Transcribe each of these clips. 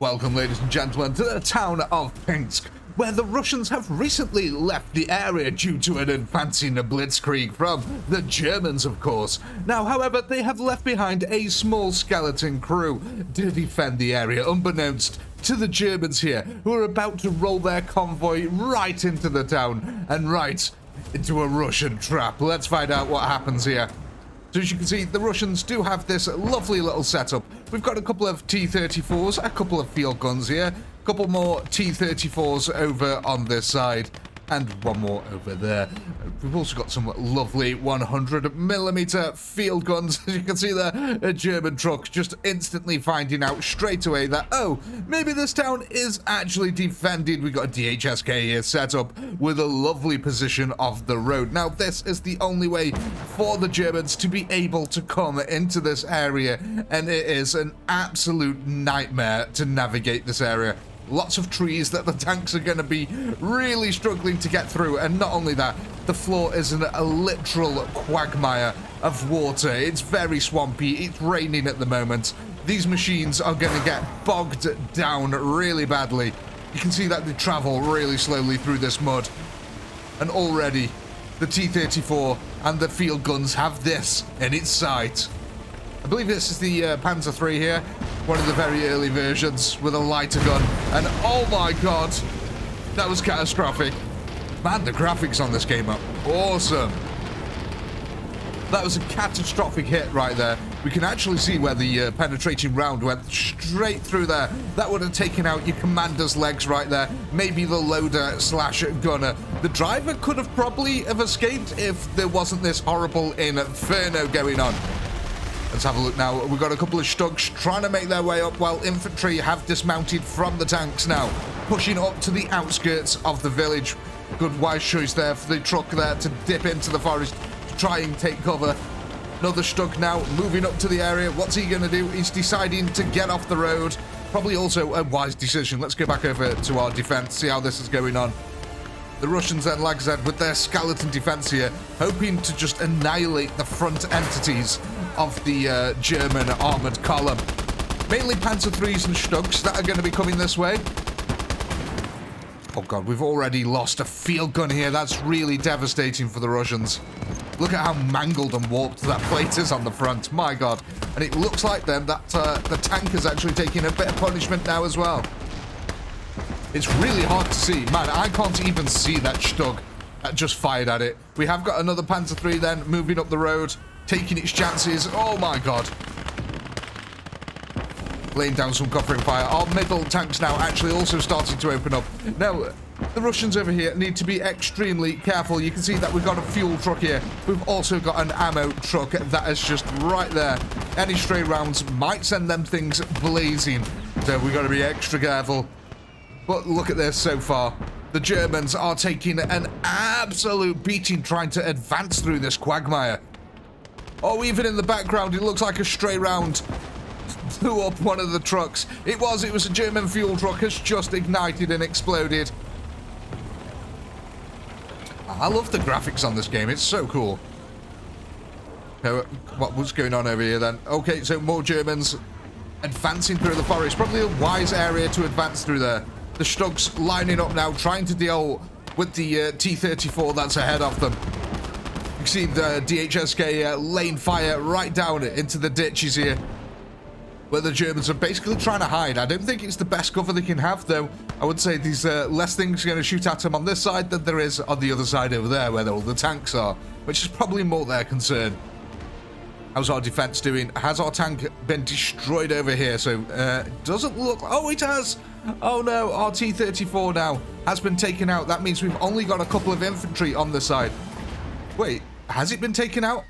Welcome, ladies and gentlemen, to the town of Pinsk, where the Russians have recently left the area due to an advancing blitzkrieg from the Germans, of course. Now, however, they have left behind a small skeleton crew to defend the area, unbeknownst to the Germans here, who are about to roll their convoy right into the town and right into a Russian trap. Let's find out what happens here. So as you can see, the Russians do have this lovely little setup. We've got a couple of T-34s, a couple of field guns here, a couple more T-34s over on this side, and one more over there. We've also got some lovely 100mm field guns. As you can see there, a German truck just instantly finding out straight away that, oh, maybe this town is actually defended. We've got a DHSK here set up with a lovely position of the road. Now, this is the only way for the Germans to be able to come into this area, and it is an absolute nightmare to navigate this area. Lots of trees that the tanks are going to be really struggling to get through, and not only that, the floor is a literal quagmire of water. It's very swampy, it's raining at the moment. These machines are going to get bogged down really badly. You can see that they travel really slowly through this mud, and already the T-34 and the field guns have this in its sight. I believe this is the Panzer III here, one of the very early versions with a lighter gun, and oh my god, that was catastrophic. Man, the graphics on this game are awesome. That was a catastrophic hit right there. We can actually see where the penetrating round went straight through there. That would have taken out your commander's legs right there, maybe the loader slash gunner. The driver could have probably have escaped if there wasn't this horrible inferno going on. Let's have a look now. We've got a couple of Stugs trying to make their way up while infantry have dismounted from the tanks now, pushing up to the outskirts of the village. Good wise choice there for the truck there to dip into the forest to try and take cover. Another Stug now moving up to the area. What's he going to do? He's deciding to get off the road. Probably also a wise decision. Let's go back over to our defense, see how this is going on. The Russians then, like I said, with their skeleton defense here, hoping to just annihilate the front entities of the German armored column. Mainly Panzer IIIs and Stugs that are going to be coming this way. Oh god, we've already lost a field gun here. That's really devastating for the Russians. Look at how mangled and warped that plate is on the front. My god. And it looks like then that the tank is actually taking a bit of punishment now as well. It's really hard to see. Man, I can't even see that Stug that just fired at it. We have got another Panzer III then moving up the road, taking its chances. Oh my god. Laying down some covering fire. Our middle tanks now actually also starting to open up. Now, the Russians over here need to be extremely careful. You can see that we've got a fuel truck here. We've also got an ammo truck that is just right there. Any stray rounds might send them things blazing. So we've got to be extra careful. But look at this so far. The Germans are taking an absolute beating trying to advance through this quagmire. Oh, even in the background, it looks like a stray round blew up one of the trucks. It was a German fuel truck has just ignited and exploded. I love the graphics on this game. It's so cool. What's going on over here then? Okay, so more Germans advancing through the forest. Probably a wise area to advance through there. The Stugs lining up now, trying to deal with the T-34 that's ahead of them. You can see the DHSK laying fire right down into the ditches here, where the Germans are basically trying to hide. I don't think it's the best cover they can have, though. I would say there's less things going to shoot at them on this side than there is on the other side over there, where all the tanks are, which is probably more their concern. How's our defense doing? Has our tank been destroyed over here? So, it doesn't look... Oh, it has! Oh no, our T-34 now has been taken out. That means we've only got a couple of infantry on the side. Wait, has it been taken out?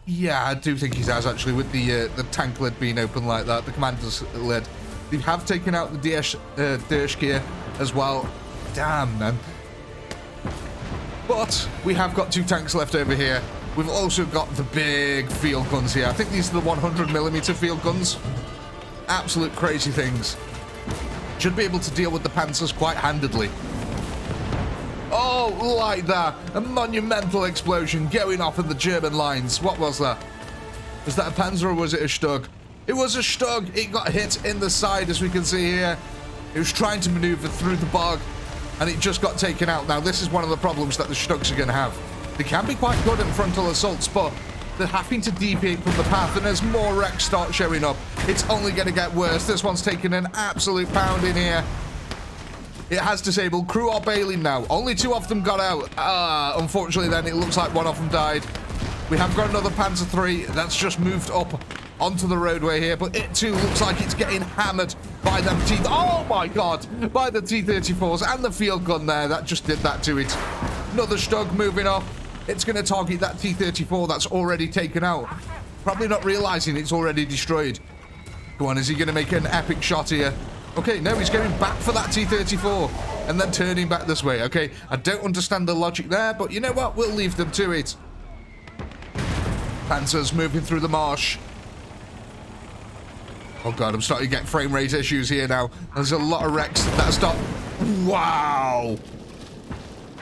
Yeah, I do think it has, actually, with the tank lid being open like that, the commander's lid. They have taken out the Dershkier as well. Damn, man. But we have got 2 tanks left over here. We've also got the big field guns here. I think these are the 100mm field guns. Absolute crazy things. Should be able to deal with the Panzers quite handedly. Oh, like that. A monumental explosion going off in the German lines. What was that? Was that a Panzer or was it a Stug? It was a Stug. It got hit in the side, as we can see here. It was trying to maneuver through the bog, and it just got taken out. Now, this is one of the problems that the Stugs are going to have. They can be quite good at frontal assaults, but they're having to deviate from the path, and as more wrecks start showing up, it's only going to get worse. This one's taken an absolute pounding here. It has disabled. Crew are bailing now. Only 2 of them got out. Unfortunately, then, it looks like 1 of them died. We have got another Panzer III that's just moved up onto the roadway here, but it too looks like it's getting hammered by them oh my god, by the T-34s and the field gun there. That just did that to it. Another Stug moving up. It's going to target that T-34 that's already taken out, probably not realizing it's already destroyed. Go on, is he going to make an epic shot here? Okay, no, he's going back for that T-34 and then turning back this way. Okay, I don't understand the logic there, but you know what, we'll leave them to it. Panzers moving through the marsh. Oh god, I'm starting to get frame rate issues here now. There's a lot of wrecks that stop. Wow.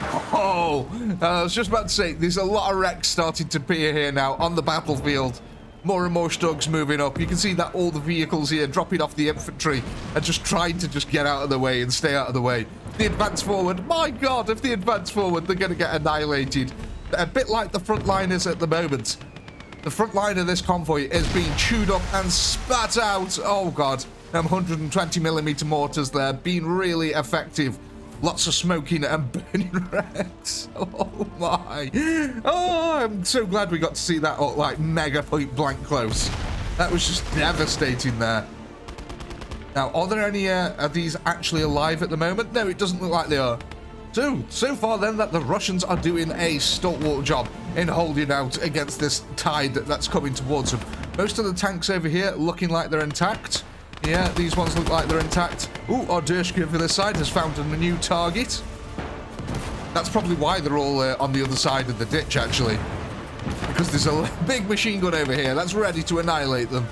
Oh, I was just about to say, there's a lot of wrecks starting to appear here now on the battlefield. More and more Stugs moving up. You can see that all the vehicles here dropping off the infantry are just trying to just get out of the way and stay out of the way. If they advance forward, my god, if they advance forward, they're going to get annihilated. A bit like the frontliners at the moment. The front line of this convoy is being chewed up and spat out. Oh god, them 120mm mortars there being really effective. Lots of smoking and burning wrecks. Oh my. Oh, I'm so glad we got to see that like mega point blank close. That was just devastating there. Now, are there any are these actually alive at the moment? No, it doesn't look like they are. So far then that the Russians are doing a stalwart job in holding out against this tide that's coming towards them. Most of the tanks over here looking like they're intact. Yeah, these ones look like they're intact. Ooh, our Dershka over this side has found a new target. That's probably why they're all on the other side of the ditch, actually. Because there's a big machine gun over here that's ready to annihilate them.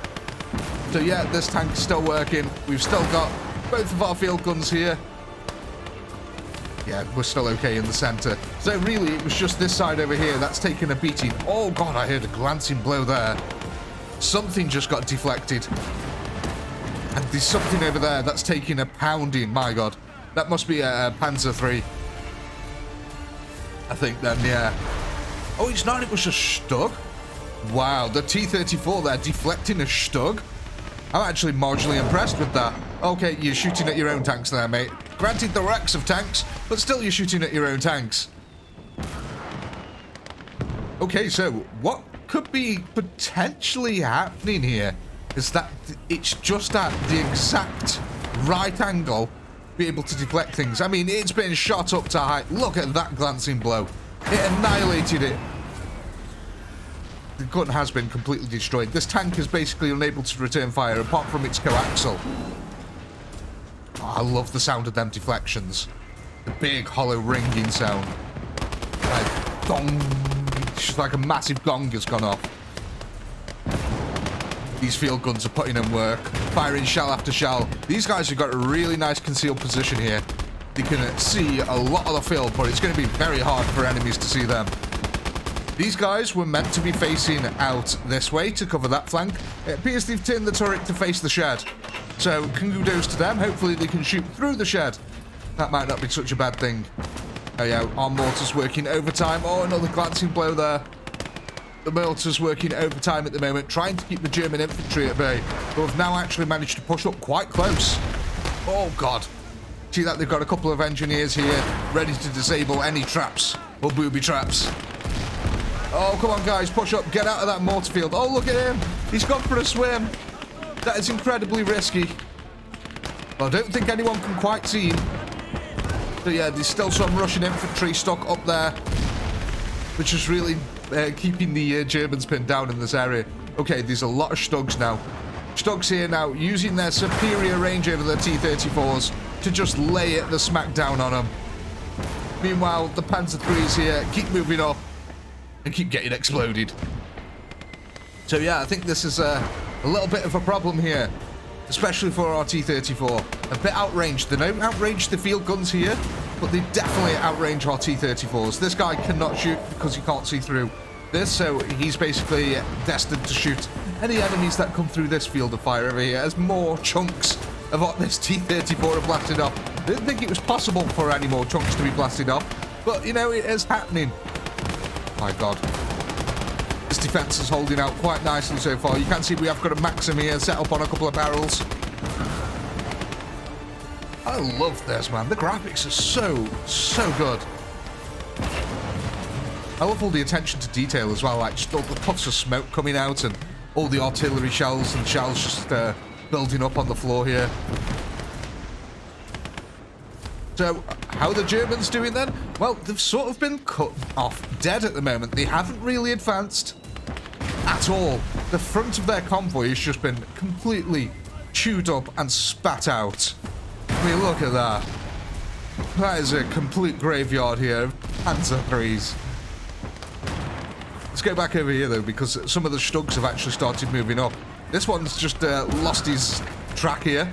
So yeah, this tank is still working. We've still got both of our field guns here. Yeah, we're still okay in the center. So really, it was just this side over here that's taken a beating. Oh god, I heard a glancing blow there. Something just got deflected. And there's something over there that's taking a pounding. My god. That must be a Panzer III. I think then, yeah. Oh, it's not. It was a Stug. Wow, the T-34 there deflecting a Stug. I'm actually marginally impressed with that. Okay, you're shooting at your own tanks there, mate. Granted, the wrecks of tanks, but still you're shooting at your own tanks. Okay, so what could be potentially happening here is that it's just at the exact right angle to be able to deflect things. I mean, it's been shot up to height. Look at that glancing blow. It annihilated it. The gun has been completely destroyed. This tank is basically unable to return fire apart from its coaxial. Oh, I love the sound of them deflections. The big hollow ringing sound. Like gong. It's just like a massive gong has gone off. These field guns are putting in work. Firing shell after shell. These guys have got a really nice concealed position here. They can see a lot of the field, but it's going to be very hard for enemies to see them. These guys were meant to be facing out this way to cover that flank. It appears they've turned the turret to face the shed. So, kudos to them. Hopefully they can shoot through the shed. That might not be such a bad thing. Oh yeah, our mortar's working overtime. Oh, another glancing blow there. The mortar's working overtime at the moment, trying to keep the German infantry at bay. But have now actually managed to push up quite close. Oh god. See that they've got a couple of engineers here ready to disable any traps or booby traps. Oh, come on, guys. Push up. Get out of that mortar field. Oh, look at him. He's gone for a swim. That is incredibly risky. Well, I don't think anyone can quite see him. But yeah, there's still some Russian infantry stuck up there, which is really keeping the Germans pinned down in this area. Okay, there's a lot of Stugs now. Stugs here now using their superior range over the T-34s to just lay it the smack down on them. Meanwhile, the Panzer IIIs here keep moving up and keep getting exploded. So yeah, I think this is a little bit of a problem here, especially for our T-34. A bit outranged. They don't outrange the field guns here, but they definitely outrange our T-34s. This guy cannot shoot because he can't see through. this, so he's basically destined to shoot any enemies that come through this field of fire over here as more chunks of what this T-34 are blasted off. I didn't think it was possible for any more chunks to be blasted off, but you know, it is happening. My god. This defense is holding out quite nicely so far. You can see we have got a Maxim here set up on a couple of barrels. I love this, man. The graphics are so good. I love all the attention to detail as well, like just all the puffs of smoke coming out and all the artillery shells and shells just building up on the floor here. So, how are the Germans doing then? Well, they've sort of been cut off dead at the moment. They haven't really advanced at all. The front of their convoy has just been completely chewed up and spat out. I mean, look at that. That is a complete graveyard here of Panzer IIIs. Let's go back over here, though, because some of the Stugs have actually started moving up. This one's just lost his track here.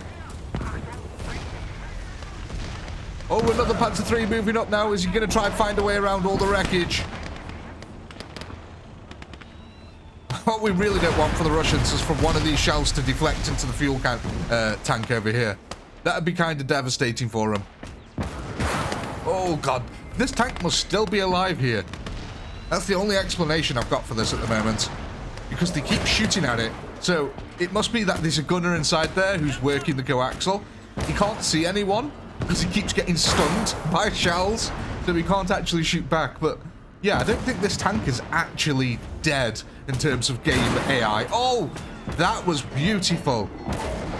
Oh, another Panzer III moving up now. Is he going to try and find a way around all the wreckage? What we really don't want for the Russians is for one of these shells to deflect into the fuel tank over here. That would be kind of devastating for them. Oh, God. This tank must still be alive here. That's the only explanation I've got for this at the moment. Because they keep shooting at it. So, it must be that there's a gunner inside there who's working the coaxial. He can't see anyone because he keeps getting stunned by shells. So he can't actually shoot back. But, yeah, I don't think this tank is actually dead in terms of game AI. Oh, that was beautiful.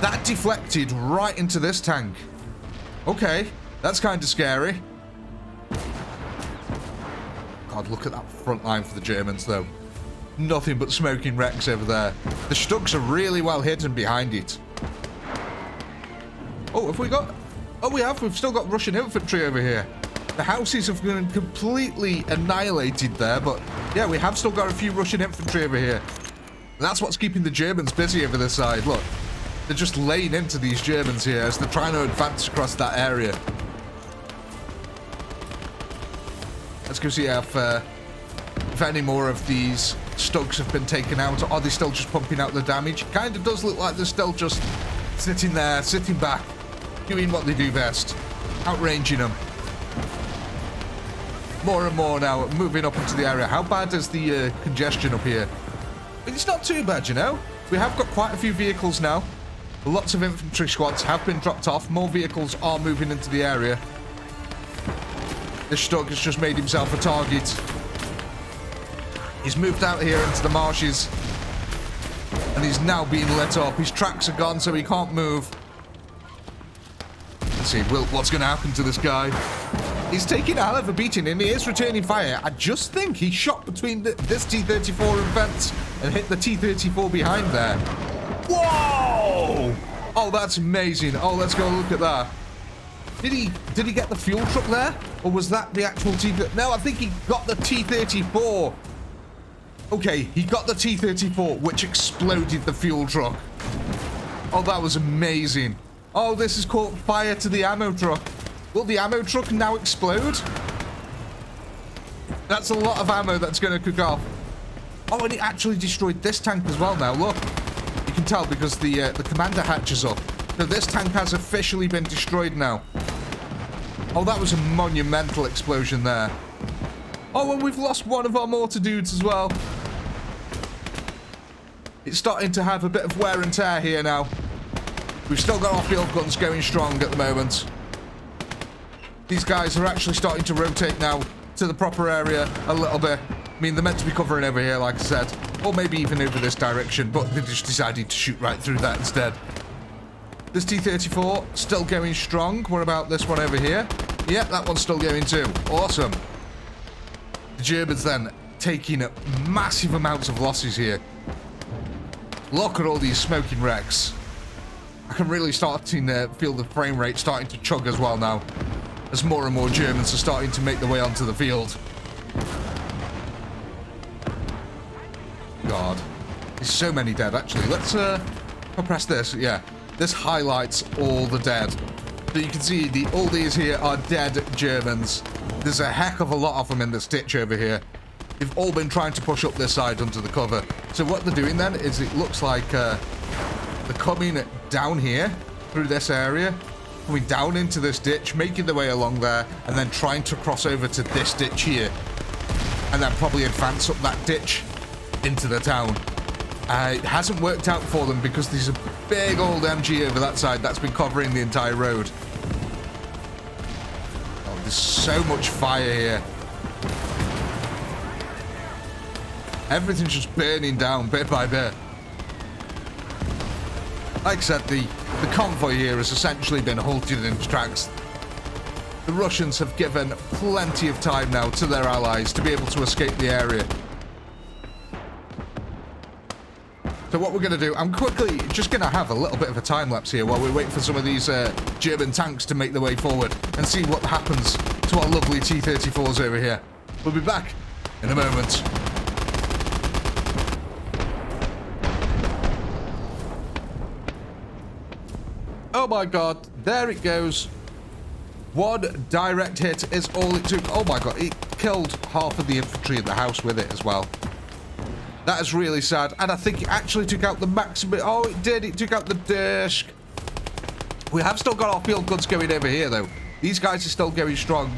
That deflected right into this tank. Okay, that's kind of scary. God, look at that front line for the Germans, though. Nothing but smoking wrecks over there. The Stugs are really well hidden behind it. Oh, have we got... Oh, we have. We've still got Russian infantry over here. The houses have been completely annihilated there, but yeah, we have still got a few Russian infantry over here. And that's what's keeping the Germans busy over this side. Look, they're just laying into these Germans here as they're trying to advance across that area. Let's go see if any more of these Stugs have been taken out, or are they still just pumping out the damage? It kind of does look like they're still just sitting there, sitting back, doing what they do best, outranging them. More and more now, moving up into the area. How bad is the congestion up here? It's not too bad, you know. We have got quite a few vehicles now. Lots of infantry squads have been dropped off. More vehicles are moving into the area. This Stug has just made himself a target. He's moved out here into the marshes. And he's now being lit up. His tracks are gone, so he can't move. Let's see, what's going to happen to this guy? He's taking a hell of a beating, and he is returning fire. I just think he shot between this T-34 and vents and hit the T-34 behind there. Whoa! Oh, that's amazing. Oh, let's go look at that. Did he get the fuel truck there? Or was that the actual T-34? No, I think he got the T-34. Okay, he got the T-34, which exploded the fuel truck. Oh, that was amazing. Oh, this has caught fire to the ammo truck. Will the ammo truck now explode? That's a lot of ammo that's going to cook off. Oh, and it actually destroyed this tank as well now. Look, you can tell because the commander hatch is up. So this tank has officially been destroyed now. Oh, that was a monumental explosion there. Oh, and we've lost one of our mortar dudes as well. It's starting to have a bit of wear and tear here now. We've still got our field guns going strong at the moment. These guys are actually starting to rotate now to the proper area a little bit. I mean, they're meant to be covering over here, like I said. Or maybe even over this direction, but they just decided to shoot right through that instead. This T-34 still going strong. What about this one over here? Yeah, that one's still going too. Awesome. The Germans then taking massive amounts of losses here. Look at all these smoking wrecks. I can really start to feel the frame rate starting to chug as well now, as more and more Germans are starting to make their way onto the field. God. There's so many dead, actually. Let's press this. Yeah. This highlights all the dead. So you can see all these here are dead Germans. There's a heck of a lot of them in this ditch over here. They've all been trying to push up this side under the cover. So what they're doing then is it looks like they're coming down here through this area, coming down into this ditch, making their way along there, and then trying to cross over to this ditch here, and then probably advance up that ditch into the town. It hasn't worked out for them because there's a big old MG over that side that's been covering the entire road. Oh, there's so much fire here. Everything's just burning down bit by bit. Like I said, the convoy here has essentially been halted in its tracks. The Russians have given plenty of time now to their allies to be able to escape the area. So what we're going to do, I'm quickly just going to have a little bit of a time lapse here while we wait for some of these German tanks to make their way forward and see what happens to our lovely T-34s over here. We'll be back in a moment. Oh my god, there it goes. One direct hit is all it took. Oh my god, it killed half of the infantry in the house with it as well. That is really sad. And I think it actually took out the maximum. Oh, it did. It took out the disc. We have still got our field guns going over here, though. These guys are still going strong.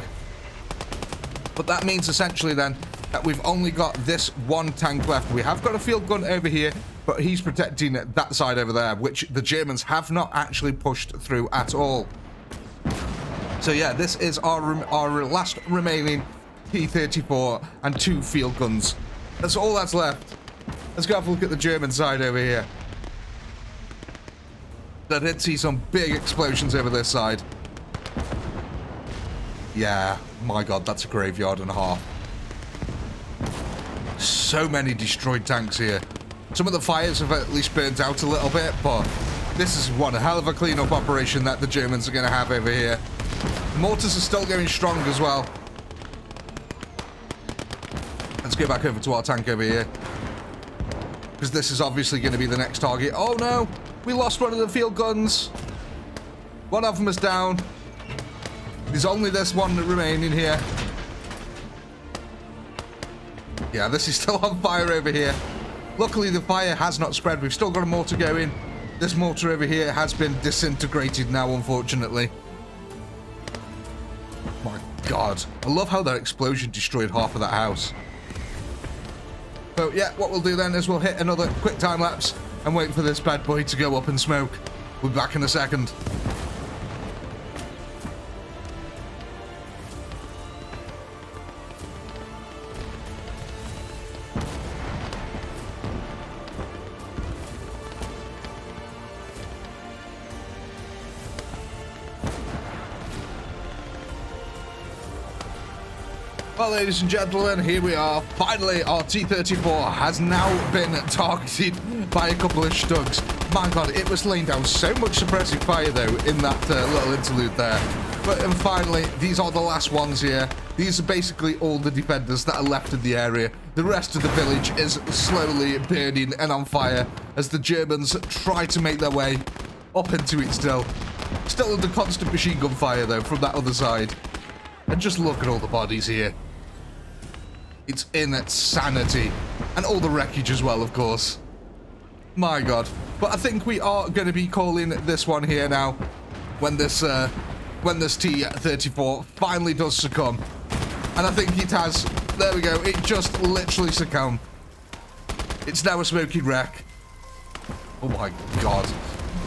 But that means essentially then that we've only got this one tank left. We have got a field gun over here, but he's protecting that side over there, which the Germans have not actually pushed through at all. So yeah, this is our last remaining T-34 and 2 field guns. That's all that's left. Let's go have a look at the German side over here. I did see some big explosions over this side. Yeah, my god, that's a graveyard and a half. So many destroyed tanks here. Some of the fires have at least burnt out a little bit, but this is one hell of a cleanup operation that the Germans are going to have over here. The mortars are still going strong as well. Let's go back over to our tank over here, because this is obviously going to be the next target. Oh no, we lost one of the field guns. One of them is down. There's only this one remaining here. Yeah, this is still on fire over here. Luckily, the fire has not spread. We've still got a mortar going. This mortar over here has been disintegrated now, unfortunately. My god. I love how that explosion destroyed half of that house. So, yeah, what we'll do then is we'll hit another quick time lapse and wait for this bad boy to go up in smoke. We'll be back in a second. Well, ladies and gentlemen, here we are. Finally, our T-34 has now been targeted by a couple of Stugs. My god, it was laying down so much suppressive fire, though, in that little interlude there. But and finally, these are the last ones here. These are basically all the defenders that are left in the area. The rest of the village is slowly burning and on fire as the Germans try to make their way up into it still. Still under constant machine gun fire, though, from that other side. And just look at all the bodies here. It's insanity. And all the wreckage as well, of course. My god. But I think we are going to be calling this one here now. When this T-34 finally does succumb. And I think it has. There we go. It just literally succumbed. It's now a smoking wreck. Oh my god.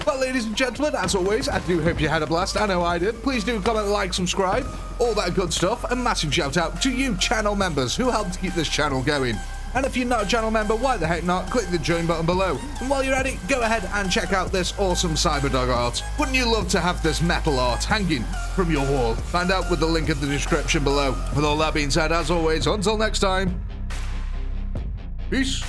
Well, ladies and gentlemen, as always, I do hope you had a blast. I know I did. Please do comment, like, subscribe, all that good stuff. A massive shout out to you channel members who helped keep this channel going. And if you're not a channel member, why the heck not? Click the join button below. And while you're at it, go ahead and check out this awesome Cyberdog art. Wouldn't you love to have this metal art hanging from your wall? Find out with the link in the description below. With all that being said, as always, until next time, peace.